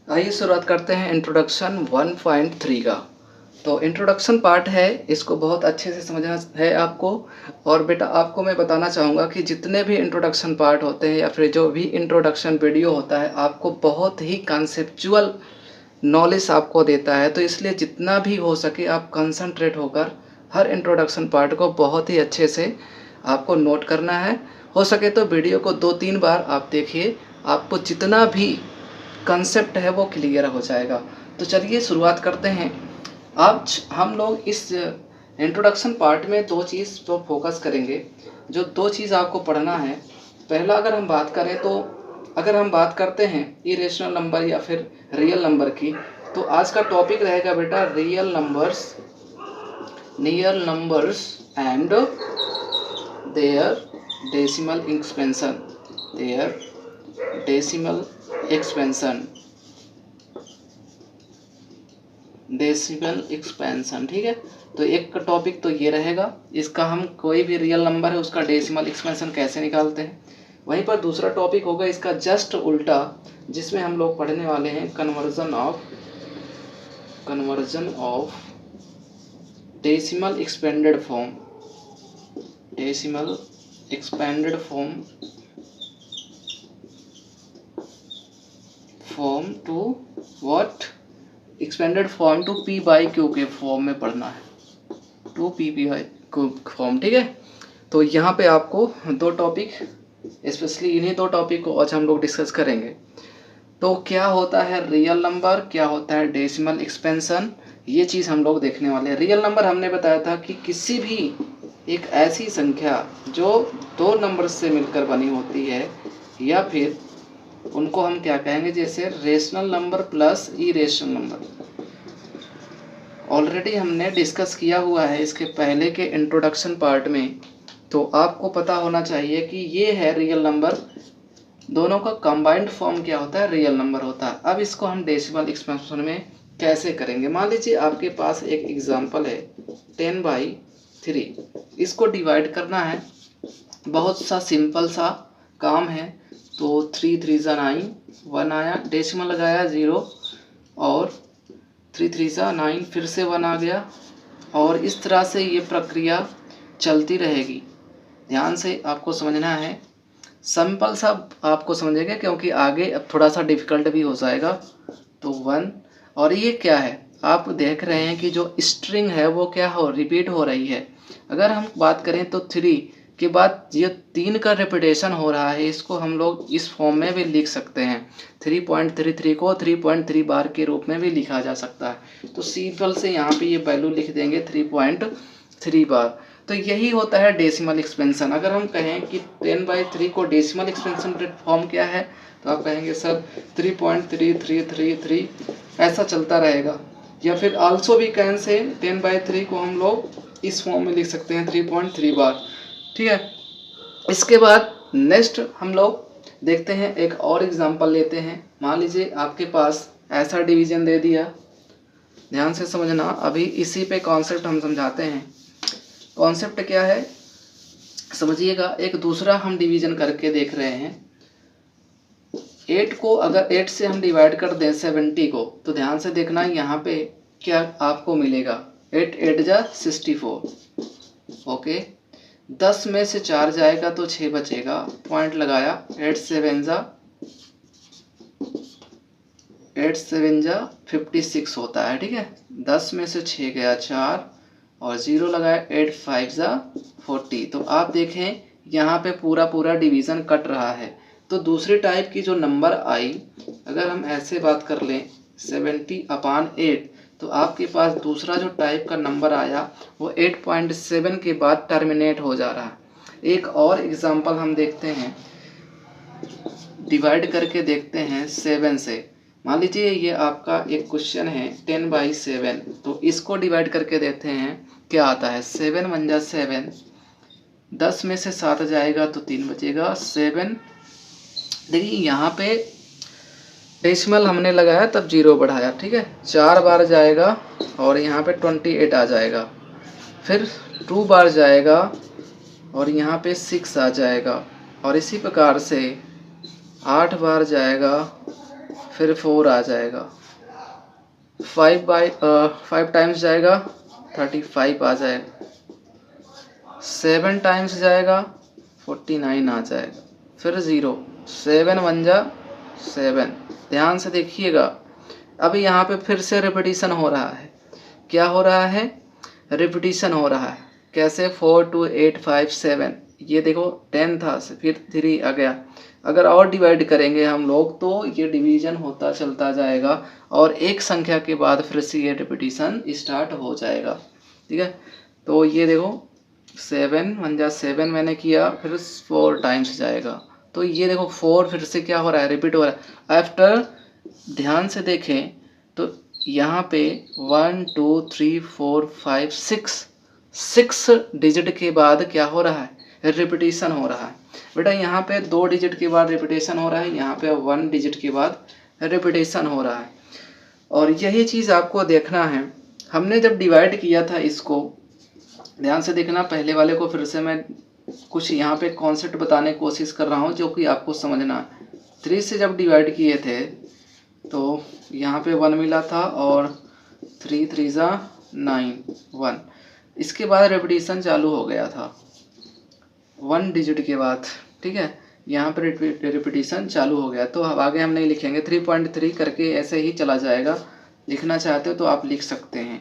आइए शुरुआत करते हैं इंट्रोडक्शन 1.3 का। तो इंट्रोडक्शन पार्ट है, इसको बहुत अच्छे से समझना है आपको। और बेटा आपको मैं बताना चाहूँगा कि जितने भी इंट्रोडक्शन पार्ट होते हैं या फिर जो भी इंट्रोडक्शन वीडियो होता है, आपको बहुत ही कॉन्सेप्चुअल नॉलेज आपको देता है। तो इसलिए जितना भी हो सके आप कंसंट्रेट होकर हर इंट्रोडक्शन पार्ट को बहुत ही अच्छे से आपको नोट करना है। हो सके तो वीडियो को 2-3 बार आप देखिए, आपको जितना भी कंसेप्ट है वो क्लियर हो जाएगा। तो चलिए शुरुआत करते हैं। आज हम लोग इस इंट्रोडक्शन पार्ट में दो चीज़ पर फोकस करेंगे। जो दो चीज़ आपको पढ़ना है, पहला अगर हम बात करें तो अगर हम बात करते हैं इरेशनल नंबर या फिर रियल नंबर की, तो आज का टॉपिक रहेगा बेटा real numbers and their decimal expansion. ठीक है, तो एक टॉपिक तो ये रहेगा, इसका हम कोई भी रियल नंबर है उसका डेसिमल एक्सपेंशन कैसे निकालते हैं। वहीं पर दूसरा टॉपिक होगा इसका जस्ट उल्टा, जिसमें हम लोग पढ़ने वाले हैं conversion of decimal expanded form to what expanded form to P by Q के फॉर्म में पढ़ना है, to P by Q form. ठीक है, तो यहाँ पे आपको दो टॉपिक, स्पेशली इन्हीं दो टॉपिक को आज हम लोग डिस्कस करेंगे। तो क्या होता है रियल नंबर, क्या होता है डेसिमल एक्सपेंशन, ये चीज़ हम लोग देखने वाले हैं। रियल नंबर हमने बताया था कि किसी भी एक ऐसी संख्या जो दो नंबर से मिलकर बनी होती है, या फिर उनको हम क्या कहेंगे, जैसे rational number plus irrational number. Already हमने डिस्कस किया हुआ है इसके पहले के इंट्रोडक्शन पार्ट में, तो आपको पता होना चाहिए कि ये है रियल नंबर, दोनों का कंबाइंड फॉर्म क्या होता है, रियल नंबर होता है। अब इसको हम डेसिमल एक्सपेंशन में कैसे करेंगे। मान लीजिए आपके पास एक एग्जांपल है 10/3, इसको डिवाइड करना है, बहुत सा सिंपल सा काम है। तो 3 3 9, 1 आया, डेसिमल लगाया 0, और 3 3 9, फिर से 1 आ गया, और इस तरह से ये प्रक्रिया चलती रहेगी। ध्यान से आपको समझना है, सिंपल सा आपको समझेंगे क्योंकि आगे अब थोड़ा सा डिफिकल्ट भी हो जाएगा। तो 1, और ये क्या है, आप देख रहे हैं कि जो स्ट्रिंग है वो क्या हो रिपीट हो रही है। अगर हम बात करें तो 3 के बाद ये 3 का रिपीटेशन हो रहा है, इसको हम लोग इस फॉर्म में भी लिख सकते हैं। 3.33 को 3.3 बार के रूप में भी लिखा जा सकता है। तो सिंपल से यहाँ पे ये वैल्यू लिख देंगे 3.3 बार। तो यही होता है डेसिमल एक्सपेंशन। अगर हम कहें कि 10/3 को डेसिमल एक्सपेंशन फॉर्म क्या है, तो आप कहेंगे सर 3.3333, ऐसा चलता रहेगा। या फिर आल्सो भी कैन से 10/3 को हम लोग इस फॉर्म में लिख सकते हैं 3.3 बार। ठीक है, इसके बाद नेक्स्ट हम लोग देखते हैं, एक और एग्जांपल लेते हैं। मान लीजिए आपके पास ऐसा डिवीजन दे दिया, ध्यान से समझना, अभी इसी पे कॉन्सेप्ट हम समझाते हैं। कॉन्सेप्ट क्या है समझिएगा। एक दूसरा हम डिवीजन करके देख रहे हैं। 8 को अगर 8 से हम डिवाइड कर दें 70 को, तो ध्यान से देखना यहाँ पे क्या आपको मिलेगा, 8 8 जा 64। ओके, 10 में से 4 जाएगा तो 6 बचेगा, पॉइंट लगाया, 8 7 जा 56 होता है। ठीक है, 10 में से 6 गया 4, और 0 लगाया, 8 5 जा 40। तो आप देखें यहाँ पे पूरा डिवीज़न कट रहा है। तो दूसरी टाइप की जो नंबर आई, अगर हम ऐसे बात कर लें 70/8, तो आपके पास दूसरा जो टाइप का नंबर आया वो 8.7 के बाद टर्मिनेट हो जा रहा है। एक और एग्जांपल हम देखते हैं, डिवाइड करके देखते हैं 7 से। मान लीजिए ये आपका एक क्वेश्चन है 10/7, तो इसको डिवाइड करके देखते हैं क्या आता है। 7 1 जा 7, 10 में से 7 जाएगा तो 3 बचेगा, 7। देखिए यहाँ पे डेसिमल हमने लगाया तब 0 बढ़ाया। ठीक है, 4 बार जाएगा और यहाँ पे 28 आ जाएगा, फिर 2 बार जाएगा और यहाँ पे 6 आ जाएगा, और इसी प्रकार से 8 बार जाएगा, फिर 4 आ जाएगा, 5 टाइम्स जाएगा 35 आ जाएगा, 7 टाइम्स जाएगा 49 आ जाएगा, फिर 0, 7 1 जा 7। ध्यान से देखिएगा, अभी यहाँ पे फिर से रिपीटिशन हो रहा है। क्या हो रहा है? रिपीटिशन हो रहा है। कैसे? 4 2 8 5 7, ये देखो 10 था, फिर 3 आ गया। अगर और डिवाइड करेंगे हम लोग तो ये डिवीजन होता चलता जाएगा और एक संख्या के बाद फिर से ये रिपीटिशन स्टार्ट हो जाएगा। ठीक है, तो ये देखो 7 1 जा 7 मैंने किया, फिर 4 टाइम्स जाएगा, तो ये देखो 4 फिर से क्या हो रहा है? रिपीट हो रहा है। आफ्टर ध्यान से देखें तो यहाँ पे 1 2 3 4 5 6 डिजिट के बाद क्या हो रहा है? रिपीटिशन हो रहा है। बेटा यहाँ पे 2 डिजिट के बाद रिपीटिशन हो रहा है, यहाँ पे 1 डिजिट के बाद रिपीटिशन हो रहा है। और यही चीज़ आपको देखना है। हमने जब डिवाइड किया था इसको, ध्यान से देखना, पहले वाले को फिर से मैं कुछ यहाँ पे कॉन्सेप्ट बताने की कोशिश कर रहा हूँ जो कि आपको समझना है। 3 से जब डिवाइड किए थे तो यहाँ पे 1 मिला था और 3 3 जा 9 1, इसके बाद रिपीटिशन चालू हो गया था 1 डिजिट के बाद। ठीक है, यहाँ पर रिपीटिशन चालू हो गया, तो अब आगे हम नहीं लिखेंगे, 3.3 करके ऐसे ही चला जाएगा। लिखना चाहते हो तो आप लिख सकते हैं।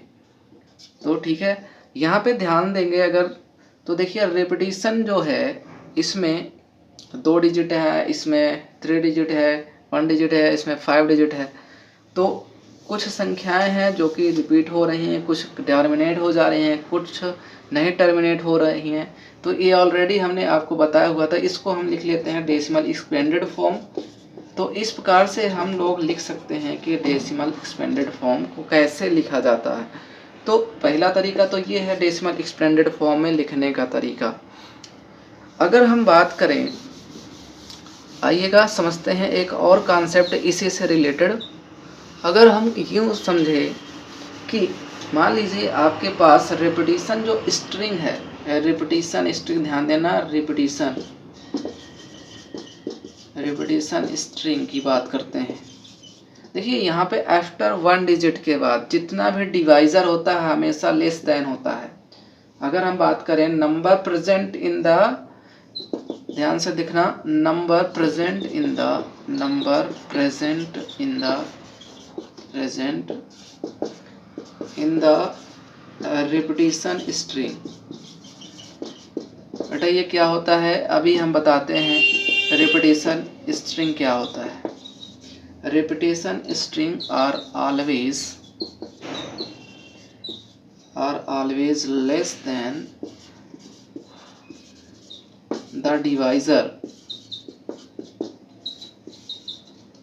तो ठीक है, यहाँ पे ध्यान देंगे अगर तो देखिए रिपीटिशन जो है इसमें 2 डिजिट है, इसमें 3 डिजिट है, 1 डिजिट है, इसमें 5 डिजिट है। तो कुछ संख्याएं हैं जो कि रिपीट हो रही हैं, कुछ टर्मिनेट हो जा रही हैं, कुछ नहीं टर्मिनेट हो रही हैं। तो ये ऑलरेडी हमने आपको बताया हुआ था, इसको हम लिख लेते हैं डेसिमल एक्सपेंडेड फॉर्म। तो इस प्रकार से हम लोग लिख सकते हैं कि डेसिमल एक्सपेंडेड फॉर्म को कैसे लिखा जाता है। तो पहला तरीका तो ये है डेसिमल एक्सपेंडेड फॉर्म में लिखने का तरीका। अगर हम बात करें, आइएगा समझते हैं एक और कॉन्सेप्ट इसी से रिलेटेड। अगर हम यूँ समझे कि मान लीजिए आपके पास रिपीटिशन जो स्ट्रिंग है, रिपीटिशन स्ट्रिंग, ध्यान देना, रिपीटिशन स्ट्रिंग की बात करते हैं। देखिए यहाँ पे आफ्टर 1 डिजिट के बाद जितना भी डिवाइजर होता है हमेशा लेस देन होता है। अगर हम बात करें नंबर प्रेजेंट इन द, ध्यान से देखना, number present in the repetition string. बेटा ये क्या होता है अभी हम बताते हैं। रिपीटिशन स्ट्रिंग क्या होता है? Repetition string are always less than the divisor.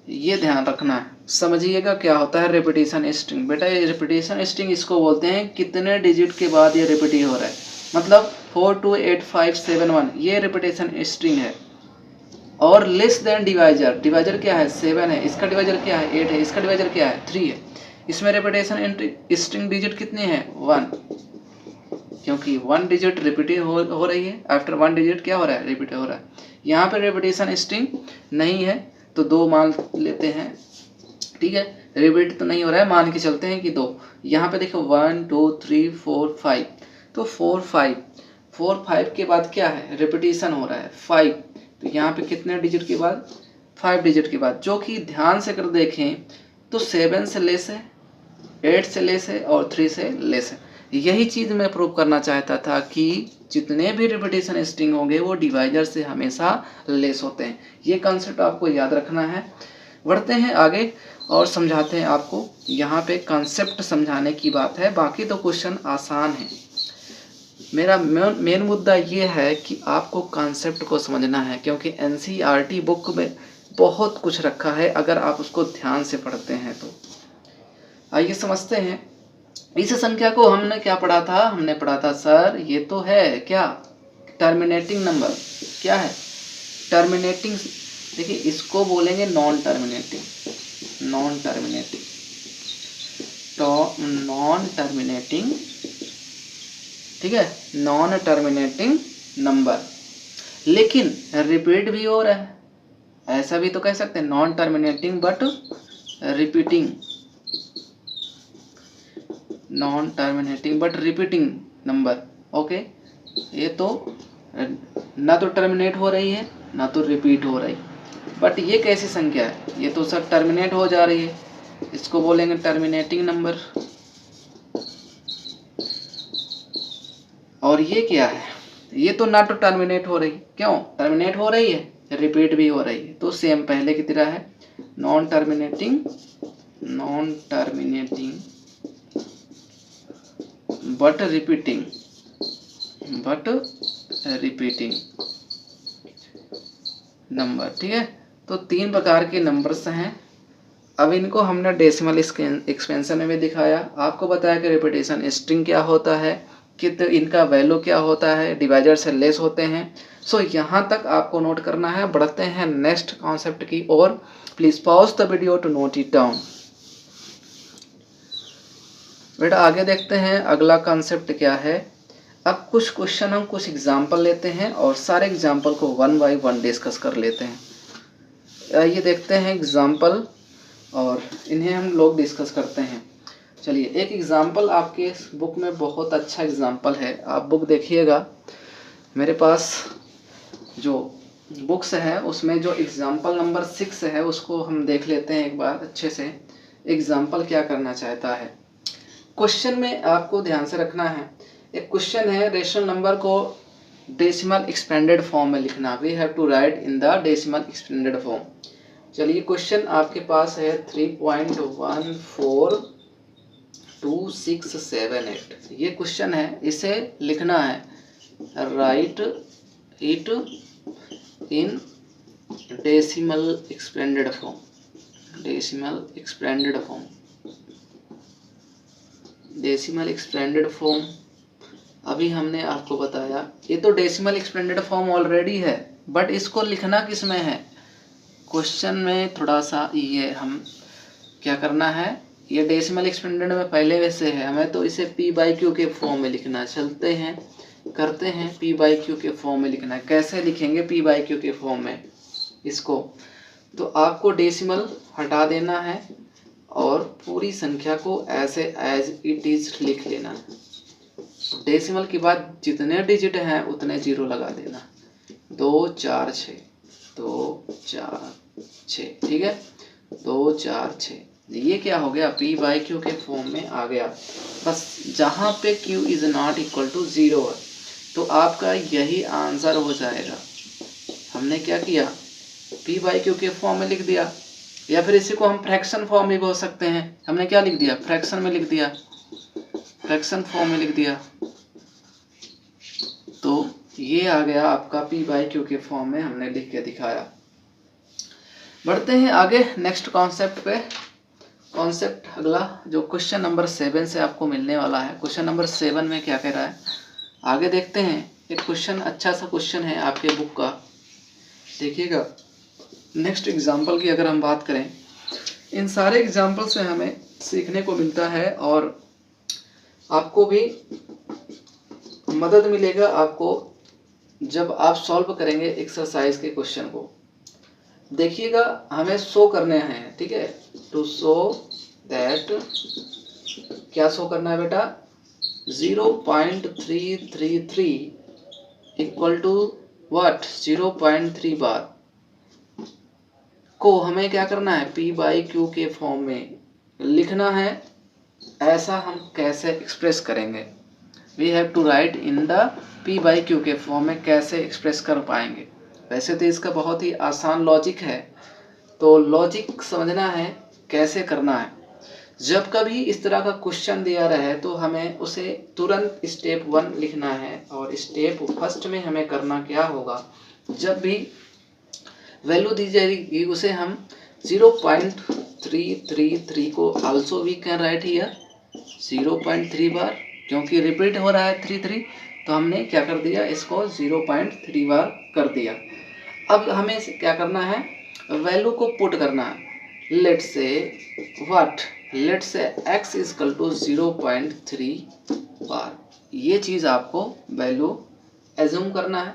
ये ध्यान रखना है, समझिएगा क्या होता है रिपीटिशन स्ट्रिंग। बेटा ये रिपीटिशन स्ट्रिंग इसको बोलते हैं कितने डिजिट के बाद ये रिपीट हो रहा है। मतलब 4 2 8 5 7 1 ये रिपीटिशन स्ट्रिंग है। और लेस देन डिवाइजर, डिवाइजर क्या है? 7 है, इसका डिवाइजर क्या है? 8 है, इसका डिवाइजर क्या है? 3 है। इसमें रिपीटिशन स्ट्रिंग डिजिट कितने हैं? 1, क्योंकि 1 डिजिट रिपीट हो रही है। आफ्टर 1 डिजिट क्या हो रहा है? रिपीट हो रहा है। यहाँ पे रिपीटिशन स्ट्रिंग नहीं है तो 2 मान लेते हैं। ठीक है, रिपीट तो नहीं हो रहा है, मान के चलते हैं कि 2। यहाँ पे देखो 1 2 3 4 5, तो 4 5 के बाद क्या है? रिपीटिशन हो रहा है 5। तो यहाँ पे कितने डिजिट के बाद? 5 डिजिट के बाद, जो कि ध्यान से कर देखें तो 7 से लेस है, 8 से लेस है और 3 से लेस है। यही चीज़ मैं प्रूव करना चाहता था कि जितने भी रिपीटिशन स्ट्रिंग होंगे वो डिवाइजर से हमेशा लेस होते हैं। ये कॉन्सेप्ट आपको याद रखना है। बढ़ते हैं आगे और समझाते हैं आपको। यहाँ पे कॉन्सेप्ट समझाने की बात है, बाकी तो क्वेश्चन आसान है। मेरा मेन मुद्दा ये है कि आपको कॉन्सेप्ट को समझना है, क्योंकि एनसीईआरटी बुक में बहुत कुछ रखा है अगर आप उसको ध्यान से पढ़ते हैं तो। आइए समझते हैं। इस संख्या को हमने क्या पढ़ा था? हमने पढ़ा था सर ये तो है क्या? Terminating number. क्या है? टर्मिनेटिंग। देखिए इसको बोलेंगे नॉन टर्मिनेटिंग ठीक है, नॉन टर्मिनेटिंग नंबर। लेकिन रिपीट भी हो रहा है, ऐसा भी तो कह सकते हैं, non terminating but repeating, non terminating but repeating number. Okay, ये तो ना तो टर्मिनेट हो रही है ना तो रिपीट हो रही, बट ये कैसी संख्या है, ये तो सर टर्मिनेट हो जा रही है, इसको बोलेंगे टर्मिनेटिंग नंबर। और ये क्या है, ये तो ना तो टर्मिनेट हो रही, क्यों टर्मिनेट हो रही है, रिपीट भी हो रही है, तो सेम पहले की तरह है, non terminating but repeating number. ठीक है, तो 3 प्रकार के नंबर्स हैं। अब इनको हमने डेसिमल एक्सपेंशन में भी दिखाया, आपको बताया कि रिपीटेशन स्ट्रिंग क्या होता है, कित इनका वैल्यू क्या होता है, डिवाइजर से लेस होते हैं। सो यहाँ तक आपको नोट करना है। बढ़ते हैं नेक्स्ट कॉन्सेप्ट की ओर। Please pause the video to note it down. बेटा आगे देखते हैं अगला कॉन्सेप्ट क्या है। अब कुछ क्वेश्चन हम कुछ एग्जाम्पल लेते हैं और सारे एग्जाम्पल को 1 बाय 1 डिस्कस कर लेते हैं। ये देखते हैं एग्जाम्पल और इन्हें हम लोग डिस्कस करते हैं। चलिए, एक एग्जाम्पल आपके बुक में बहुत अच्छा एग्जाम्पल है, आप बुक देखिएगा। मेरे पास जो बुक्स है उसमें जो एग्जाम्पल नंबर 6 है उसको हम देख लेते हैं एक बार अच्छे से। एग्जाम्पल क्या करना चाहता है, क्वेश्चन में आपको ध्यान से रखना है। एक क्वेश्चन है, रेशनल नंबर को डेसिमल एक्सपेंडेड फॉर्म में लिखना। We have to write in the decimal expanded form. चलिए, क्वेश्चन आपके पास है 3.142678। ये क्वेश्चन है, इसे लिखना है, right it in decimal expanded form. Decimal expanded form अभी हमने आपको बताया, ये तो डेसिमल एक्सपेंडेड फॉर्म ऑलरेडी है, बट इसको लिखना किस में है, क्वेश्चन में थोड़ा सा ये हम क्या करना है, ये डेसिमल एक्सपेंडेड में पहले वैसे है, हमें तो इसे p/q के फॉर्म में लिखना। चलते हैं करते हैं, p/q के फॉर्म में लिखना है। कैसे लिखेंगे p/q के फॉर्म में इसको, तो आपको डेसिमल हटा देना है और पूरी संख्या को ऐसे एज इट इज लिख लेना। डेसिमल के बाद जितने डिजिट हैं उतने जीरो लगा देना। 2 4 6, 2 4 6, ठीक है, 2 4 6। ये क्या हो गया, p/q के फॉर्म में आ गया। बस जहाँ पे q is not equal to 0 है तो आपका यही आंसर हो जाएगा। हमने क्या किया, p/q के फॉर्म में लिख दिया, या फिर इसी को हम फ्रैक्शन फॉर्म में बोल सकते हैं। हमने क्या लिख दिया, फ्रैक्शन में लिख दिया, फ्रैक्शन फॉर्म में लिख दिया, तो ये आ गया आपका p/q के फॉर्म में हमने लिख के दिखाया। बढ़ते हैं आगे नेक्स्ट कॉन्सेप्ट पे। कॉन्सेप्ट अगला जो क्वेश्चन नंबर 7 से आपको मिलने वाला है। क्वेश्चन नंबर 7 में क्या कह रहा है, आगे देखते हैं। एक क्वेश्चन, अच्छा सा क्वेश्चन है आपके बुक का, देखिएगा। नेक्स्ट एग्जाम्पल की अगर हम बात करें, इन सारे एग्जाम्पल से हमें सीखने को मिलता है और आपको भी मदद मिलेगा, आपको जब आप सॉल्व करेंगे एक्सरसाइज के क्वेश्चन को। देखिएगा, हमें शो करने हैं, ठीक है, टू शो दैट, क्या शो करना है बेटा, 0.333 इक्वल टू व्हाट, 0.3 बार को हमें क्या करना है, p/q के फॉर्म में लिखना है। ऐसा हम कैसे एक्सप्रेस करेंगे, we have to write in the p/q के फॉर्म में कैसे एक्सप्रेस कर पाएंगे। वैसे तो इसका बहुत ही आसान लॉजिक है, तो लॉजिक समझना है कैसे करना है। जब कभी इस तरह का क्वेश्चन दिया रहे तो हमें उसे तुरंत स्टेप 1 लिखना है, और स्टेप फर्स्ट में हमें करना क्या होगा, जब भी वैल्यू दी जाएगी उसे हम 0.333 को also we can write here 0.3 bar, क्योंकि रिपीट हो रहा है 33, तो हमने क्या कर दिया, इसको 0.3 बार कर दिया। अब हमें क्या करना है, वैल्यू को पुट करना है। Let's say what, let's say x equal to 0.3 bar, ये चीज़ आपको वैल्यू एज्यूम करना है।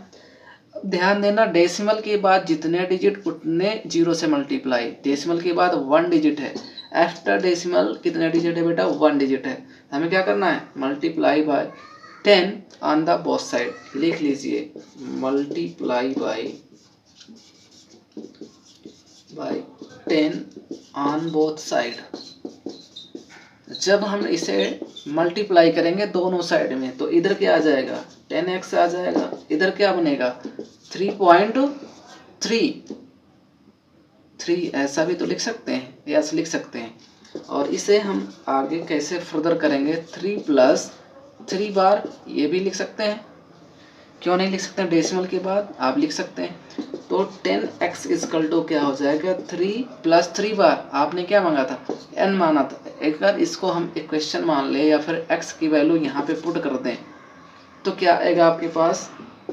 ध्यान देना, डेसिमल के बाद जितने डिजिट उतने जीरो से मल्टीप्लाई। डेसिमल के बाद 1 डिजिट है, आफ्टर डेसिमल कितने डिजिट है बेटा, 1 डिजिट है। हमें क्या करना है, multiply by 10 on the both side. लिख लीजिए multiply by 10 on both side. जब हम इसे मल्टीप्लाई करेंगे दोनों साइड में तो इधर क्या आ जाएगा, 10x आ जाएगा, इधर क्या बनेगा 3.3 ऐसा भी तो लिख सकते हैं, यस लिख सकते हैं। और इसे हम आगे कैसे फर्दर करेंगे, 3 + 3 बार ये भी लिख सकते हैं। क्यों नहीं लिख सकते, डेसिमल के बाद आप लिख सकते हैं। तो 10x = क्या हो जाएगा, 3 + 3 बार। आपने क्या मांगा था, n माना था। अगर इसको हम इक्वेशन मान ले या फिर x की वैल्यू यहाँ पे पुट कर दें तो क्या आएगा आपके पास,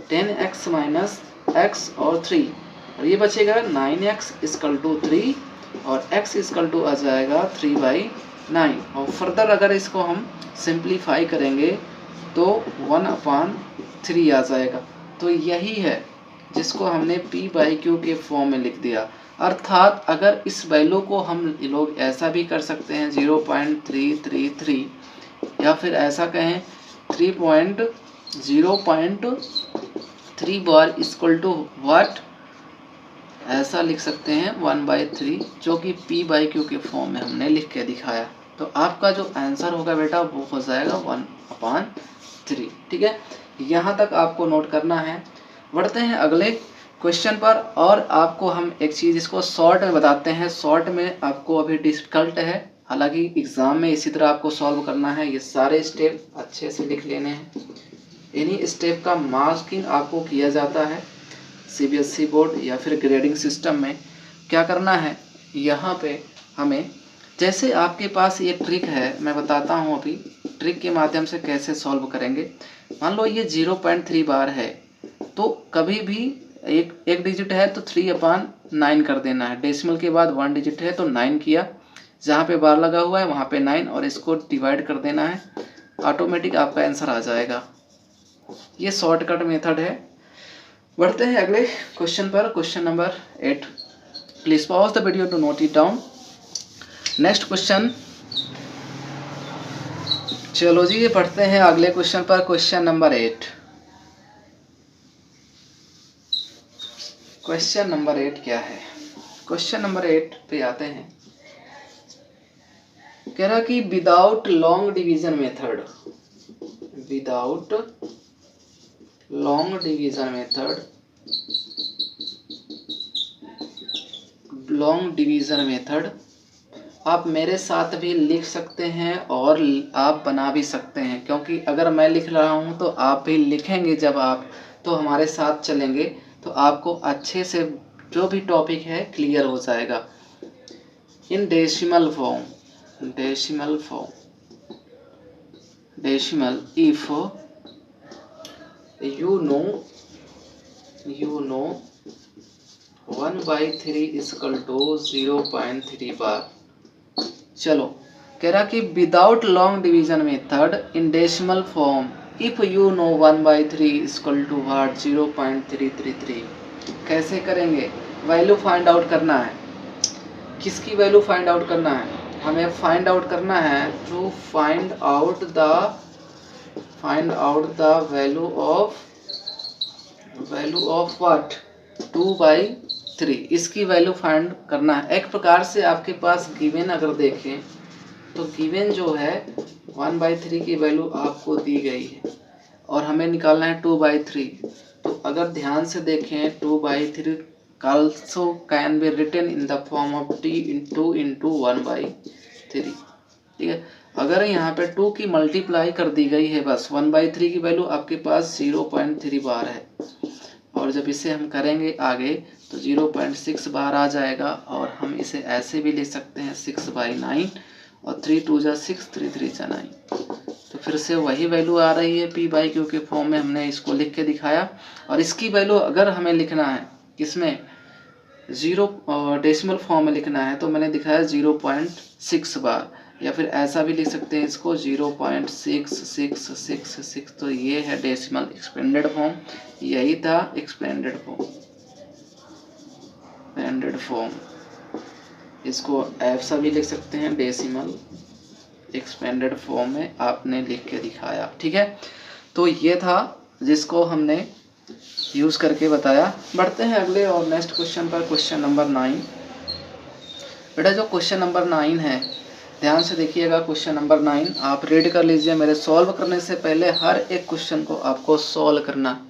10x - x और 3, और ये बचेगा 9x = 3 और x = आ जाएगा 3/9। और फर्दर अगर इसको हम सिंप्लीफाई करेंगे तो 1/3 आ जाएगा। तो यही है जिसको हमने p/q के फॉर्म में लिख दिया। अर्थात अगर इस वैल्यू को हम लोग ऐसा भी कर सकते हैं 0.333 या फिर ऐसा कहें 0.3 बार = व्हाट, ऐसा लिख सकते हैं 1/3, जो कि p/q के फॉर्म में हमने लिख के दिखाया। तो आपका जो आंसर होगा बेटा वो हो जाएगा 1/3। ठीक है, यहाँ तक आपको नोट करना है। बढ़ते हैं अगले क्वेश्चन पर, और आपको हम एक चीज़ इसको शॉर्ट में बताते हैं। शॉर्ट में आपको अभी डिफ़िकल्ट है, हालांकि एग्ज़ाम में इसी तरह आपको सॉल्व करना है। ये सारे स्टेप अच्छे से लिख लेने हैं। इन्हीं स्टेप का मार्किंग आपको किया जाता है CBSE बोर्ड या फिर ग्रेडिंग सिस्टम में। क्या करना है, यहाँ पे हमें, जैसे आपके पास ये ट्रिक है, मैं बताता हूँ अभी ट्रिक के माध्यम से कैसे सॉल्व करेंगे। मान लो ये 0.3 बार है, तो कभी भी एक डिजिट है तो 3/9 कर देना है। डेसिमल के बाद 1 डिजिट है तो 9 किया, जहाँ पे बार लगा हुआ है वहाँ पे 9 और इसको डिवाइड कर देना है, ऑटोमेटिक आपका आंसर आ जाएगा। ये शॉर्टकट मेथड है। बढ़ते हैं अगले क्वेश्चन पर, question number 8। Please pause the video to note it down. Next question, चलो जी ये पढ़ते हैं अगले क्वेश्चन पर, क्वेश्चन नंबर 8। क्वेश्चन नंबर 8 क्या है, क्वेश्चन नंबर 8 पे आते हैं। कह रहा कि without long division method, without long division method, long division method आप मेरे साथ भी लिख सकते हैं और आप बना भी सकते हैं, क्योंकि अगर मैं लिख रहा हूं तो आप भी लिखेंगे। जब आप तो हमारे साथ चलेंगे तो आपको अच्छे से जो भी टॉपिक है क्लियर हो जाएगा। In decimal form, decimal form, decimal, if you know 1/3 = 0.3 बार। चलो कह रहा कि without long division method in decimal form if you know 1/3 = what, 0.333। कैसे करेंगे, वैल्यू फाइंड आउट करना है। किसकी वैल्यू फाइंड आउट करना है, हमें फाइंड आउट करना है to find out the value of what, 2/3। इसकी वैल्यू फाइंड करना है। एक प्रकार से आपके पास गिवन अगर देखें तो गिवन जो है 1/3 की वैल्यू आपको दी गई है और हमें निकालना है 2/3। तो अगर ध्यान से देखें 2/3 also can be written in the form of 2 into 1/3। ठीक है, अगर यहाँ पे 2 की मल्टीप्लाई कर दी गई है, बस 1/3 की वैल्यू आपके पास 0.3 बार है, और जब इसे हम करेंगे आगे तो 0.6 बार आ जाएगा। और हम इसे ऐसे भी लिख सकते हैं 6/9 और 3 2 जा 6, 3 3 जा 9। तो फिर से वही वैल्यू आ रही है p/q के फॉर्म में, हमने इसको लिख के दिखाया। और इसकी वैल्यू अगर हमें लिखना है किसमें, डेसिमल फॉर्म में लिखना है, तो मैंने दिखाया 0.6 बार। या फिर ऐसा भी लिख सकते हैं इसको 0.6666। तो ये है डेसिमल एक्सपेंडेड फॉर्म, यही था एक्सपेंडेड फॉर्म। इसको ऐसा भी लिख सकते हैं, डेसिमल एक्सपेंडेड फॉर्म में आपने लिख के दिखाया। ठीक है, तो ये था जिसको हमने यूज़ करके बताया। बढ़ते हैं अगले और नेक्स्ट क्वेश्चन पर, क्वेश्चन नंबर 9। बेटा जो क्वेश्चन नंबर 9 है, ध्यान से देखिएगा। क्वेश्चन नंबर 9 आप रीड कर लीजिए। मेरे सॉल्व करने से पहले हर एक क्वेश्चन को आपको सॉल्व करना,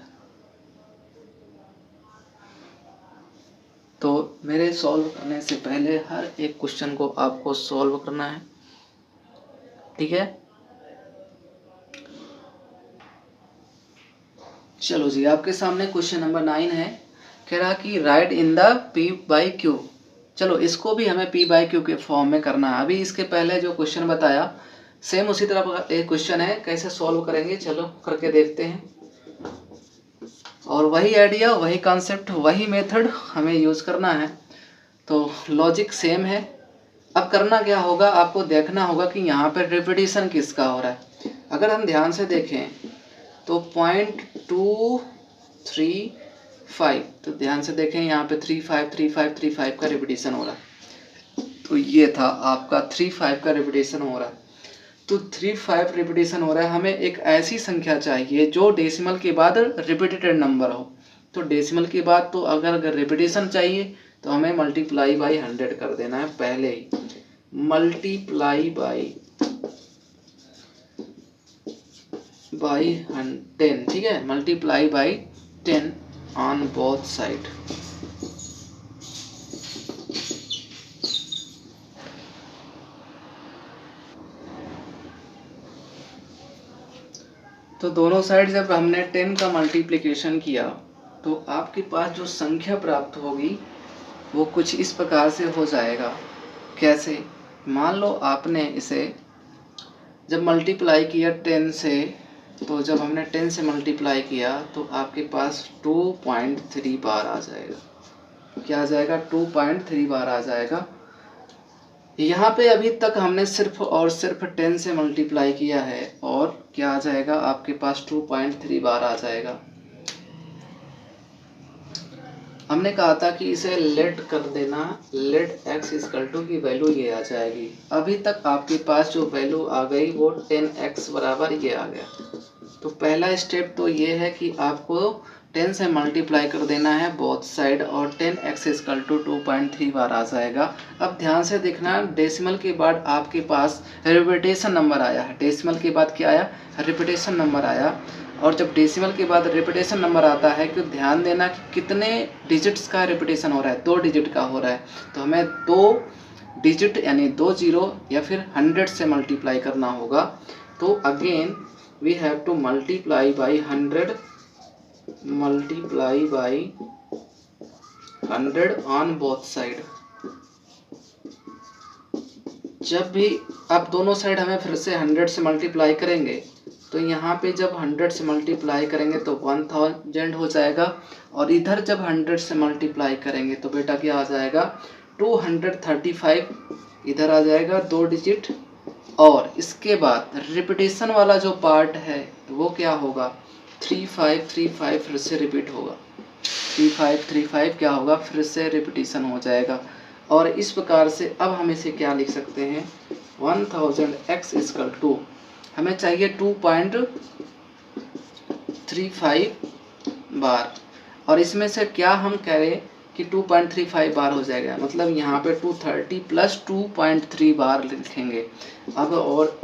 तो मेरे सॉल्व करने से पहले हर एक क्वेश्चन को आपको सॉल्व करना है। ठीक है, चलो जी, आपके सामने क्वेश्चन नंबर 9 है। कह रहा कि right in the P by Q। चलो इसको भी हमें P बाई Q के फॉर्म में करना है। अभी इसके पहले जो क्वेश्चन बताया सेम उसी तरह का एक क्वेश्चन है, कैसे सॉल्व करेंगे चलो करके देखते हैं। और वही आइडिया, वही कॉन्सेप्ट, वही मेथड हमें यूज़ करना है, तो लॉजिक सेम है। अब करना क्या होगा, आपको देखना होगा कि यहाँ पर रिपीटिशन किसका हो रहा है। अगर हम ध्यान से देखें तो 0.235, तो ध्यान से देखें यहाँ पे 353535 का रिपीटिशन हो रहा है। तो ये था आपका 35 का रिपीटिशन हो रहा है। तो 35 रिपीटिशन हो रहा है, हमें एक ऐसी संख्या चाहिए जो डेसिमल के बाद रिपीटेड नंबर हो। तो डेसिमल के बाद तो अगर रिपीटिशन चाहिए तो हमें मल्टीप्लाई बाई 100 कर देना है पहले ही। मल्टीप्लाई बाई 10, ठीक है, multiply by 10 on both side. तो दोनों साइड जब हमने 10 का मल्टीप्लिकेशन किया तो आपके पास जो संख्या प्राप्त होगी वो कुछ इस प्रकार से हो जाएगा। कैसे, मान लो आपने इसे जब मल्टीप्लाई किया 10 से, तो जब हमने 10 से मल्टीप्लाई किया तो आपके पास 2.3 बार आ जाएगा। क्या आ जाएगा, 2.3 बार आ जाएगा। यहाँ पे अभी तक हमने सिर्फ और सिर्फ 10 से मल्टीप्लाई किया है और क्या आ जाएगा, आपके पास 2.3 बार आ जाएगा। हमने कहा था कि इसे लेट कर देना, लेट x इक्वल टू की वैल्यू ये आ जाएगी। अभी तक आपके पास जो वैल्यू आ गई वो 10x बराबर ये आ गया। तो पहला स्टेप तो ये है कि आपको 10 से मल्टीप्लाई कर देना है बोथ साइड और 10x इक्वल टू 2.3 बार आ जाएगा। अब ध्यान से देखना, डेसिमल के बाद आपके पास रिपीटेशन नंबर आया है। डेसिमल के बाद क्या आया, रिपीटेशन नंबर आया। और जब डेसिमल के बाद रिपीटेशन नंबर आता है तो ध्यान देना कि कितने डिजिट्स का रिपीटेशन हो रहा है, 2 डिजिट का हो रहा है। तो हमें 2 डिजिट यानी 2 जीरो या फिर 100 से मल्टीप्लाई करना होगा। तो again we have to multiply by 100, multiply by 100 on both side. जब भी आप दोनों साइड हमें फिर से 100 से मल्टीप्लाई करेंगे तो यहाँ पे जब 100 से मल्टीप्लाई करेंगे तो 1000 हो जाएगा, और इधर जब 100 से मल्टीप्लाई करेंगे तो बेटा क्या आ जाएगा, 235 इधर आ जाएगा 2 डिजिट। और इसके बाद रिपीटेशन वाला जो पार्ट है वो क्या होगा, 3535 फिर से रिपीट होगा, 3535 क्या होगा, फिर से रिपीटेशन हो जाएगा। और इस प्रकार से अब हम इसे क्या लिख सकते हैं, 1000x इक्वल टू हमें चाहिए 2.35 बार, और इसमें से क्या हम कह रहे हैं कि 2.35 बार हो जाएगा, मतलब यहाँ पे 230 प्लस 2.3 बार लिखेंगे। अब और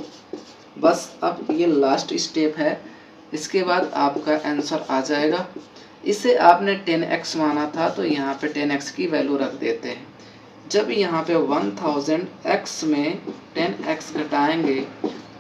बस अब ये लास्ट स्टेप है, इसके बाद आपका आंसर आ जाएगा। इसे आपने 10x माना था तो यहाँ पे 10x की वैल्यू रख देते हैं। जब यहाँ पे 1000x में 10x घटाएंगे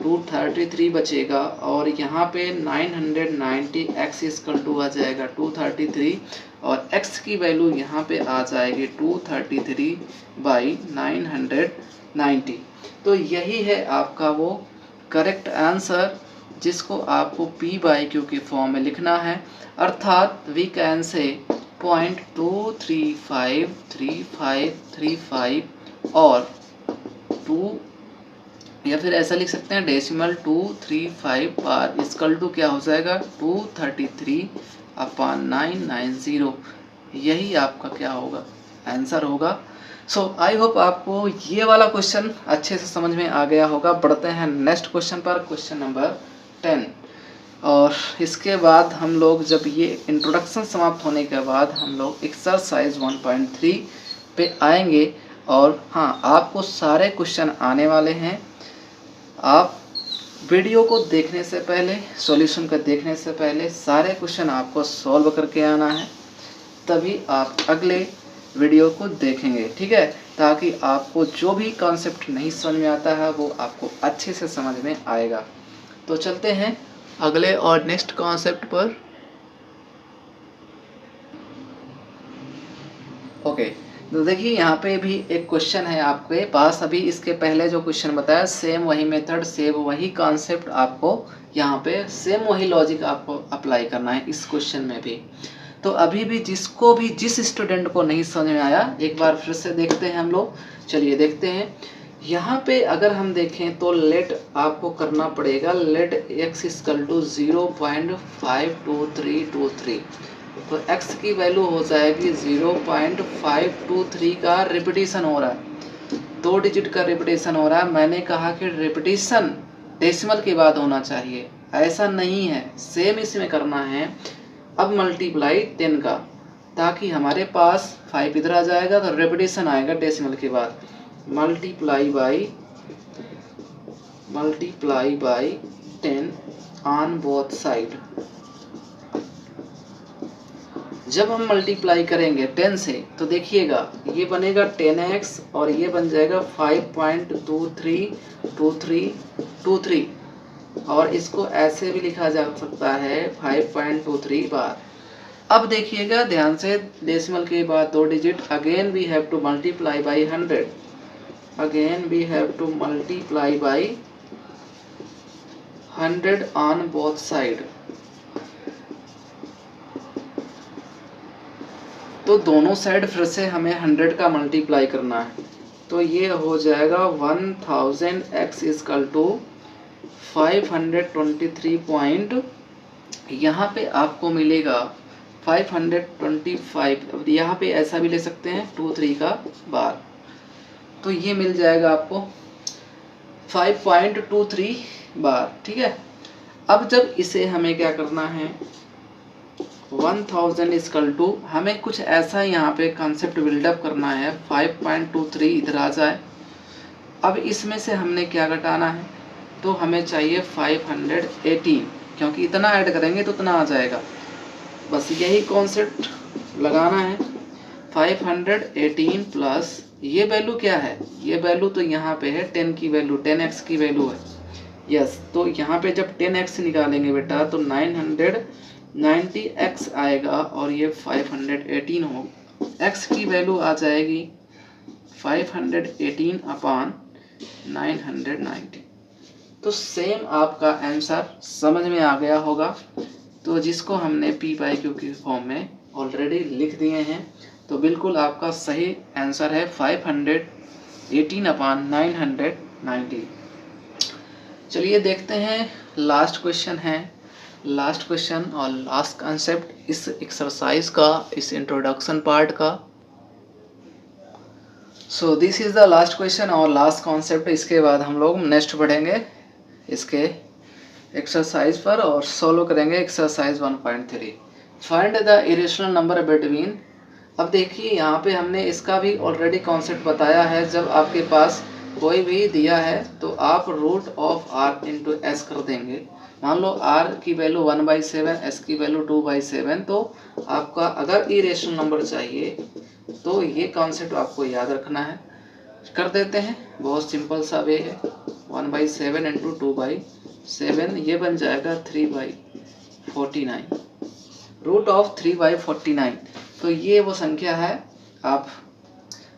233 बचेगा, और यहाँ पे 990x इक्वल टू आ जाएगा 233, और x की वैल्यू यहाँ पे आ जाएगी 233 बाई 990। तो यही है आपका वो करेक्ट आंसर जिसको आपको P बाई Q के फॉर्म में लिखना है। अर्थात वी कैन से 0.2353535 और 2 या फिर ऐसा लिख सकते हैं डेसिमल 235 बार इक्वल टू क्या हो जाएगा 233/990। यही आपका क्या होगा आंसर होगा। सो आई होप आपको ये वाला क्वेश्चन अच्छे से समझ में आ गया होगा। बढ़ते हैं नेक्स्ट क्वेश्चन पर, क्वेश्चन नंबर 10। और इसके बाद हम लोग जब ये इंट्रोडक्शन समाप्त होने के बाद हम लोग एक्सरसाइज 1.3 पे आएंगे। और हाँ, आपको सारे क्वेश्चन आने वाले हैं। आप वीडियो को देखने से पहले, सॉल्यूशन को देखने से पहले सारे क्वेश्चन आपको सॉल्व करके आना है, तभी आप अगले वीडियो को देखेंगे, ठीक है, ताकि आपको जो भी कॉन्सेप्ट नहीं समझ में आता है वो आपको अच्छे से समझ में आएगा। तो चलते हैं अगले और नेक्स्ट कॉन्सेप्ट पर। ओके, तो देखिए यहाँ पे भी एक क्वेश्चन है आपके पास। अभी इसके पहले जो क्वेश्चन बताया सेम वही मेथड, सेम वही कॉन्सेप्ट, आपको यहाँ पे सेम वही लॉजिक आपको अप्लाई करना है इस क्वेश्चन में भी। तो अभी भी जिस स्टूडेंट को नहीं समझ में आया, एक बार फिर से देखते हैं हम लोग। चलिए देखते हैं। यहाँ पे अगर हम देखें तो लेट आपको करना पड़ेगा लेट x इक्वल टू 0.52323। तो x की वैल्यू हो जाएगी 0.523 का रिपीटिशन हो रहा है, 2 डिजिट का रिपीटिशन हो रहा है। मैंने कहा कि रिपीटिशन डेसिमल के बाद होना चाहिए, ऐसा नहीं है, सेम इसमें करना है। अब मल्टीप्लाई 10 का, ताकि हमारे पास 5 इधर आ जाएगा तो रिपीटिशन आएगा डेसिमल के बाद। Multiply by 10 on both side. जब हम मल्टीप्लाई करेंगे 10 से तो देखिएगा ये बनेगा 10x और ये बन जाएगा 5.232323, और इसको ऐसे भी लिखा जा सकता है 5.23 बार। अब देखिएगा ध्यान से, डेसिमल के बाद 2 digit, again we have to multiply by 100, again we have to multiply by 100 on both side. तो दोनों साइड फिर से हमें 100 का मल्टीप्लाई करना है। तो ये हो जाएगा 1000x इक्वल टू 523 पॉइंट, यहाँ पे आपको मिलेगा 525। यहाँ पे ऐसा भी ले सकते हैं 23 का बार, तो ये मिल जाएगा आपको 5.23 बार, ठीक है। अब जब इसे हमें क्या करना है 1000 इक्वल टू, हमें कुछ ऐसा यहाँ पे कॉन्सेप्ट बिल्डअप करना है 5.23 इधर आ जाए। अब इसमें से हमने क्या घटाना है, तो हमें चाहिए 518, क्योंकि इतना ऐड करेंगे तो इतना आ जाएगा। बस यही कॉन्सेप्ट लगाना है। 518 प्लस ये वैल्यू क्या है, ये वैल्यू तो यहाँ पे है 10 की वैल्यू, 10x की वैल्यू है। यस, तो यहाँ पे जब 10x निकालेंगे बेटा तो 990x आएगा और ये 518 हो, x की वैल्यू आ जाएगी 518/990। तो सेम आपका आंसर समझ में आ गया होगा। तो जिसको हमने p/q की फॉर्म में ऑलरेडी लिख दिए हैं, तो बिल्कुल आपका सही आंसर है 518/990। चलिए देखते हैं, लास्ट क्वेश्चन है, लास्ट क्वेश्चन और लास्ट कॉन्सेप्ट इस एक्सरसाइज का, इस इंट्रोडक्शन पार्ट का। So this is the last question और लास्ट कॉन्सेप्ट। इसके बाद हम लोग नेक्स्ट बढ़ेंगे इसके एक्सरसाइज पर और सॉल्व करेंगे exercise 1.3, find the irrational number between. अब देखिए यहाँ पे हमने इसका भी ऑलरेडी कॉन्सेप्ट बताया है। जब आपके पास कोई भी दिया है तो आप root of r into S कर देंगे। मान लो r की वैल्यू 1/7, s की वैल्यू 2/7, तो आपका अगर इरेशनल नंबर चाहिए तो ये कॉन्सेप्ट आपको याद रखना है। कर देते हैं, बहुत सिंपल सा वे है। 1/7 इंटू 2/7, ये बन जाएगा 3/49, रूट ऑफ 3/49। तो ये वो संख्या है, आप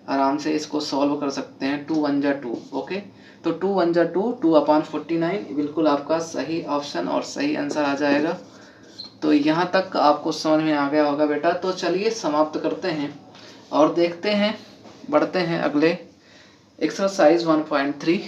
आराम से इसको सॉल्व कर सकते हैं। 2 1 जा 2, ओके। तो 2 1 जा 2, 2/49 बिल्कुल आपका सही ऑप्शन और सही आंसर आ जाएगा। तो यहाँ तक आपको समझ में आ गया होगा बेटा। तो चलिए समाप्त करते हैं और देखते हैं, बढ़ते हैं अगले एक्सरसाइज 1.3।